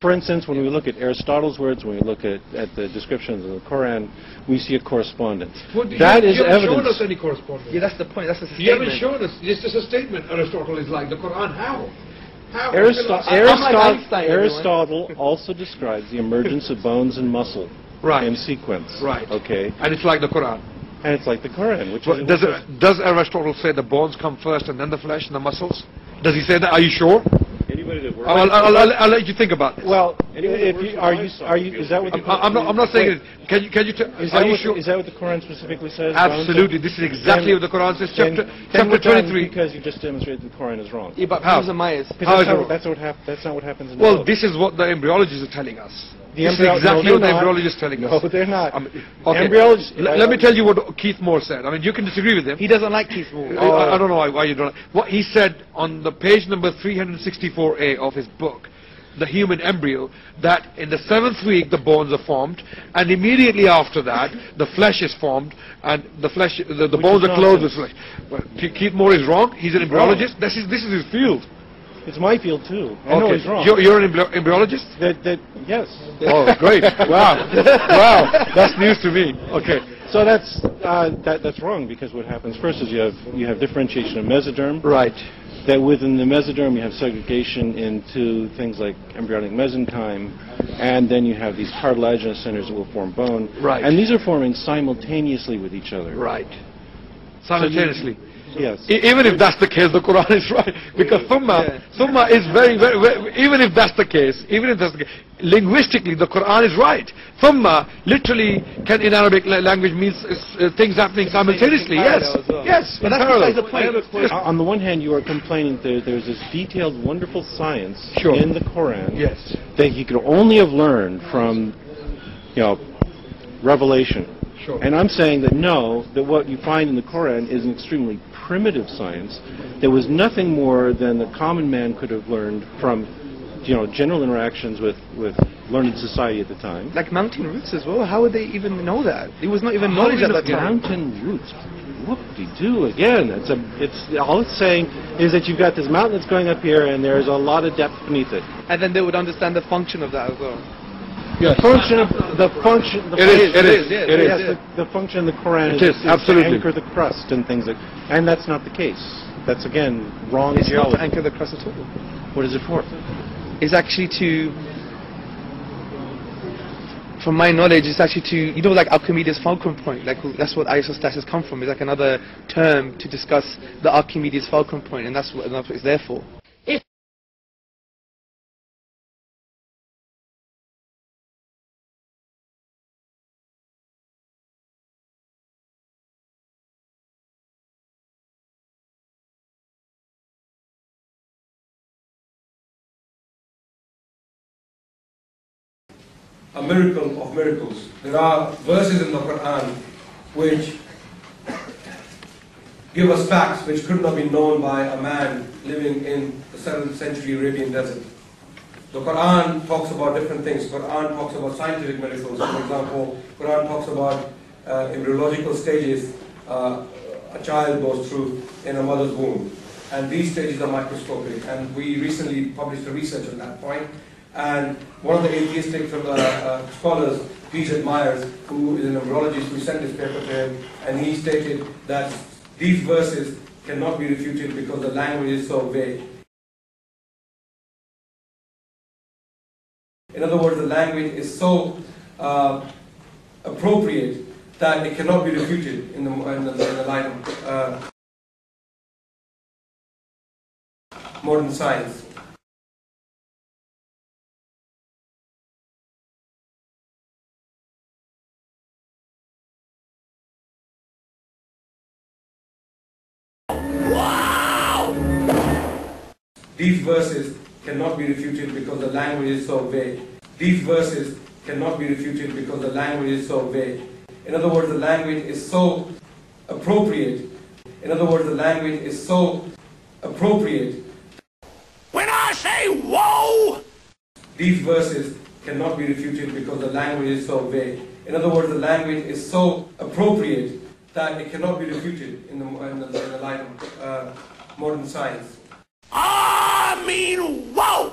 For instance, when we look at Aristotle's words, when we look at the descriptions of the Quran, we see a correspondence. Well, that is you haven't evidence. shown us any correspondence. Yeah, that's the point. That's just a You statement. haven't shown us. It's just a statement. Aristotle is like the Quran. How? How? Aristotle also describes the emergence of bones and muscle in sequence. Right. Okay. And it's like the Quran. And it's like the Quran. Which Well, does Aristotle say the bones come first and then the flesh and the muscles? Does he say that? Are you sure? Anybody that works. I'll let you think about this. Well, if you, are you? Is that what? I'm not saying it. Can you? Are you sure? Is that what the Quran specifically says? Absolutely. This is exactly what the Quran says. Chapter 23. Because you just demonstrated the Quran is wrong. Yeah, but how? That's not what happens in the Well, book. this is what the embryologists are telling us. This is exactly what the embryologists are telling us. No, they're not. Okay. Embryologists. Let me tell you what Keith Moore said. I mean, you can disagree with him. He doesn't like Keith Moore. I don't know why you don't. What he said on the page number 364A of his book, The Human Embryo, that in the 7th week the bones are formed, and immediately after that the flesh is formed, and the flesh, the bones are clothed with flesh. Well, Keith Moore is wrong. He's an embryologist. This is his field. It's my field too. I know he's wrong. You're an embryologist? Yes. Oh, great! Wow, wow, that's news to me. Okay. So that's wrong, because what happens first is you have differentiation of mesoderm. Right. That within the mesoderm you have segregation into things like embryonic mesenchyme, and then you have these cartilaginous centers that will form bone. Right. And these are forming simultaneously with each other. Right. Simultaneously. Yes. Even if that's the case, the Quran is right, because thumma is very, even if that's the case, linguistically the Quran is right. Thumma literally can in Arabic language means things happening simultaneously. Yes. Yes. But that's besides the point. On the one hand, you are complaining that there's this detailed, wonderful science Sure. in the Quran Yes. that you could only have learned from, revelation. Sure. And I'm saying that no, that what you find in the Quran is an extremely primitive science. There was nothing more than the common man could have learned from, general interactions with learned society at the time. Like mountain roots as well. How would they even know that? It was not even knowledge at that time. Mountain roots. Whoop-de-doo again. All it's saying is that you've got this mountain that's going up here, and there's a lot of depth beneath it. And then they would understand the function of that as well. Yes. The function. The function in the Quran is absolutely to anchor the crust and things like, and that's not the case. That's again wrong It's geology. not to anchor the crust at all. What is it for? It's actually to, from my knowledge, it's actually to, like Archimedes' fulcrum point. Like that's what isostasis come from. It's like another term to discuss the Archimedes' fulcrum point, and that's what it's there for. A miracle of miracles. There are verses in the Quran which give us facts which could not be known by a man living in the 7th century Arabian desert. The Quran talks about different things. The Quran talks about scientific miracles. For example, the Quran talks about embryological stages a child goes through in a mother's womb. And these stages are microscopic. And we recently published a research on that point. And one of the atheistic scholars, Peter Myers, who is an embryologist, who sent this paper to him, and he stated that these verses cannot be refuted because the language is so vague. In other words, the language is so appropriate that it cannot be refuted in the line of modern science. These verses cannot be refuted because the language is so vague. These verses cannot be refuted because the language is so vague. In other words, the language is so appropriate. In other words, the language is so appropriate. When I say whoa! These verses cannot be refuted because the language is so vague. In other words, the language is so appropriate that it cannot be refuted in the light of modern science. I mean, whoa!